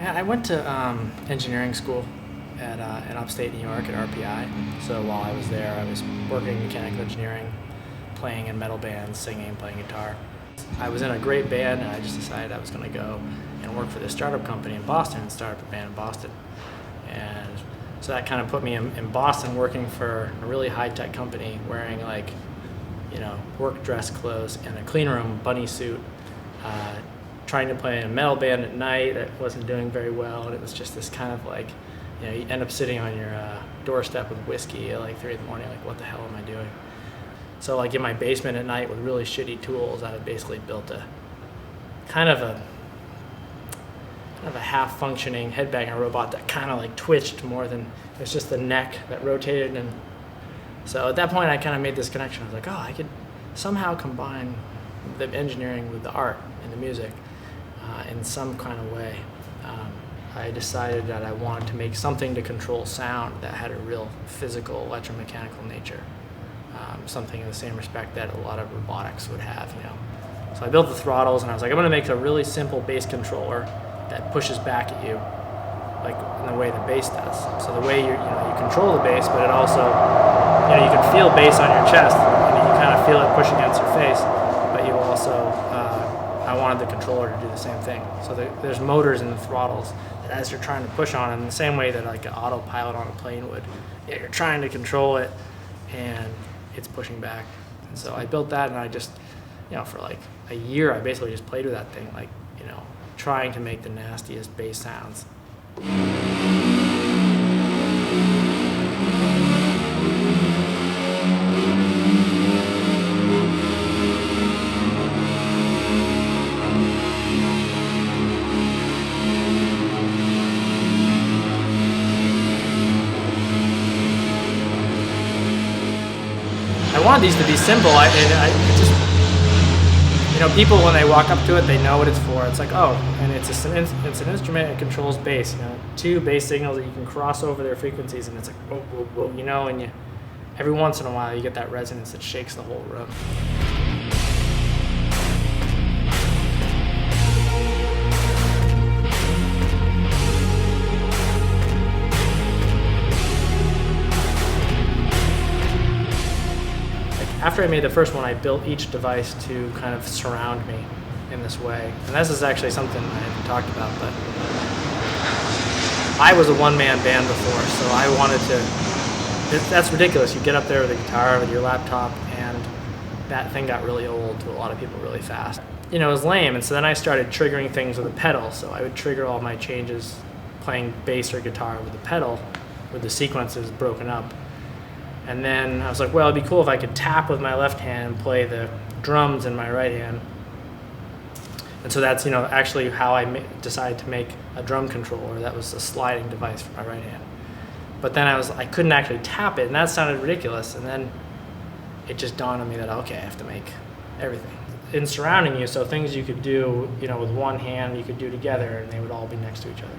I went to engineering school in upstate New York at RPI. So while I was there, I was working in mechanical engineering, playing in metal bands, singing, playing guitar. I was in a great band, and I just decided I was going to go and work for this startup company in Boston and start up a band in Boston. And so that kind of put me in Boston working for a really high-tech company, wearing work dress clothes and a clean room bunny suit, trying to play in a metal band at night that wasn't doing very well, and it was just this kind of you end up sitting on your doorstep with whiskey at 3 in the morning, what the hell am I doing? So in my basement at night with really shitty tools, I had basically built a kind of a half-functioning headbanger robot that kind of twitched more than, it was just the neck that rotated. And so at that point I kind of made this connection. I was like, oh, I could somehow combine the engineering with the art and the music in some kind of way. I decided that I wanted to make something to control sound that had a real physical electromechanical nature, something in the same respect that a lot of robotics would have. So I built the throttles, and I was like, I'm going to make a really simple bass controller that pushes back at you, in the way the bass does. So the way you control the bass, but it also, you can feel bass on your chest, and you kind of feel it push against your face, but you also, I wanted the controller to do the same thing. So there's motors in the throttles that as you're trying to push on, in the same way that an autopilot on a plane would, you're trying to control it, and it's pushing back. And so I built that, and I just, for a year, I basically just played with that thing, trying to make the nastiest bass sounds. I wanted these to be simple. I just, people when they walk up to it, they know what it's for. It's and it's an instrument. It controls bass. 2 bass signals that you can cross over their frequencies, and it's whoa, whoa, whoa, and every once in a while you get that resonance that shakes the whole room. After I made the first one, I built each device to kind of surround me in this way. And this is actually something I haven't talked about, but I was a one-man band before, so I wanted to, that's ridiculous. You get up there with a guitar, with your laptop, and that thing got really old to a lot of people really fast. It was lame, and so then I started triggering things with a pedal. So I would trigger all my changes playing bass or guitar with a pedal, with the sequences broken up. And then I was like, well, it'd be cool if I could tap with my left hand and play the drums in my right hand. And so that's, actually how I decided to make a drum controller. That was a sliding device for my right hand. But then I couldn't actually tap it, and that sounded ridiculous. And then it just dawned on me that, okay, I have to make everything. In surrounding you, so things you could do, with one hand, you could do together, and they would all be next to each other.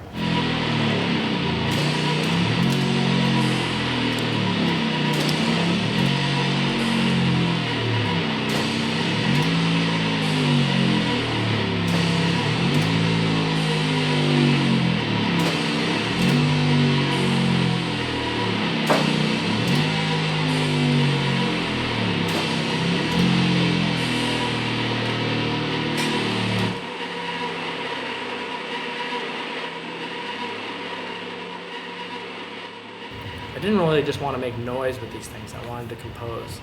I didn't really just want to make noise with these things. I wanted to compose,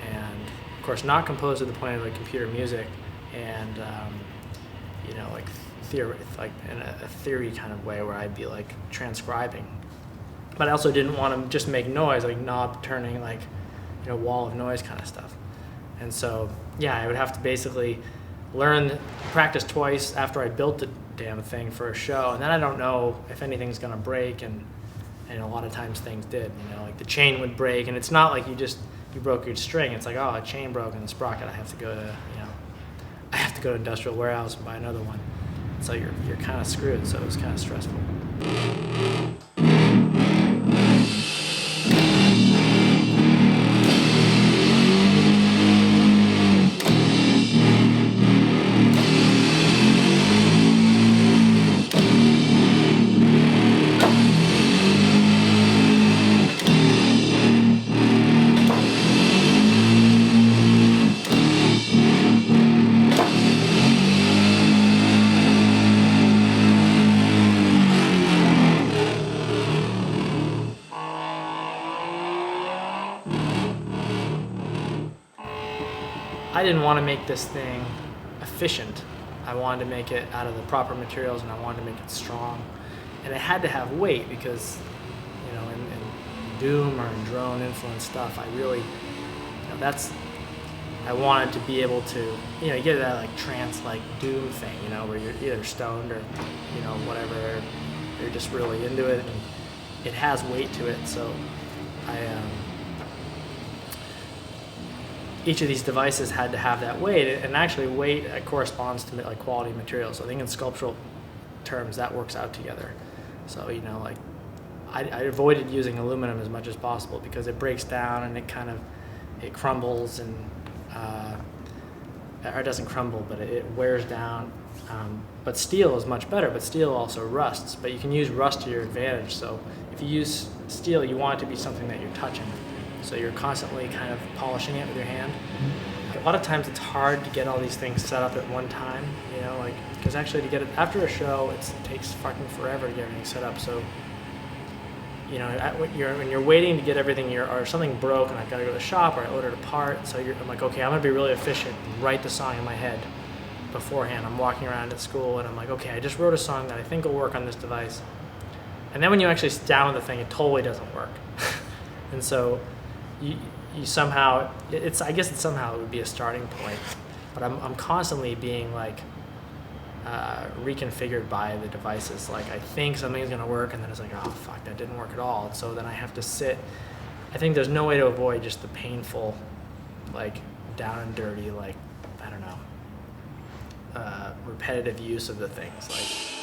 and of course not compose to the point of computer music, and in a theory kind of way where I'd be transcribing. But I also didn't want to just make noise, knob turning, wall of noise kind of stuff. And so I would have to basically practice twice after I built the damn thing for a show, and then I don't know if anything's gonna break, and a lot of times things did. The chain would break, and it's not like you broke your string. It's oh, a chain broke in the sprocket. I have to go to Industrial Warehouse and buy another one. So you're kind of screwed. So it was kind of stressful. I didn't want to make this thing efficient. I wanted to make it out of the proper materials, and I wanted to make it strong. And it had to have weight because, you know, in Doom or in drone influenced stuff, I really, you know, I wanted to be able to, you know, you get that like trance like Doom thing, you know, where you're either stoned or, you know, whatever, you're just really into it, and it has weight to it. So each of these devices had to have that weight, and actually weight corresponds to like quality materials. So I think in sculptural terms that works out together. So, you know, like I avoided using aluminum as much as possible because it breaks down and it crumbles, and or it doesn't crumble, but it wears down. But steel is much better, but steel also rusts, but you can use rust to your advantage. So if you use steel, you want it to be something that you're touching. So you're constantly kind of polishing it with your hand. A lot of times it's hard to get all these things set up at one time, you know, like, because actually to get it after a show, it takes fucking forever to get everything set up. So, you know, when you're waiting to get everything, or something broke and I've got to go to the shop, or I ordered a part, so I'm like, okay, I'm gonna be really efficient and write the song in my head beforehand. I'm walking around at school and I'm like, okay, I just wrote a song that I think will work on this device. And then when you actually sit down with the thing, it totally doesn't work. And so you somehow, I guess somehow it would be a starting point, but I'm constantly being like reconfigured by the devices. Like I think something's gonna work, and then it's like, oh fuck, that didn't work at all. And so then I have to sit. I think there's no way to avoid just the painful, like down and dirty, like, I don't know, repetitive use of the things. Like,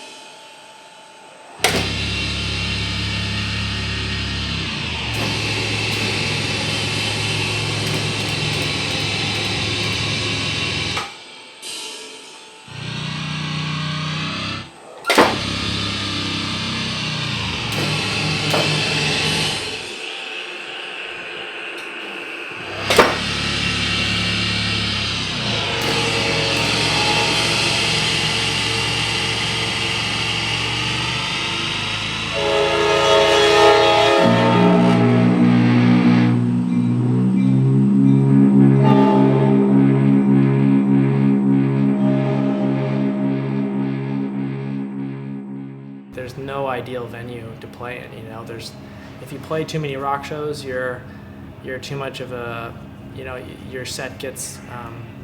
there's no ideal venue to play in, you know. If you play too many rock shows, you're too much of a, you know, your set gets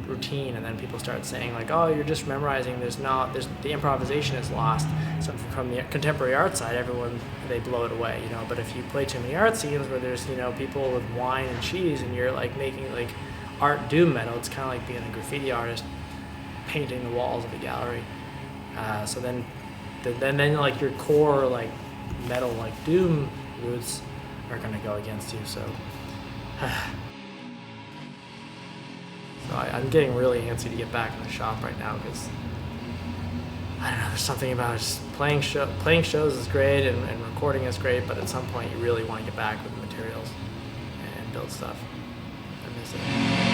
routine, and then people start saying like, oh, you're just memorizing. The improvisation is lost. So from the contemporary art side, they blow it away, you know. But if you play too many art scenes where there's, you know, people with wine and cheese, and you're like making like art doom metal, it's kind of like being a graffiti artist painting the walls of a gallery. So then like your core like metal like doom roots are gonna go against you. So, I'm getting really antsy to get back in the shop right now because I don't know. There's something about just playing shows is great, and recording is great, but at some point you really want to get back with the materials and build stuff. I miss it.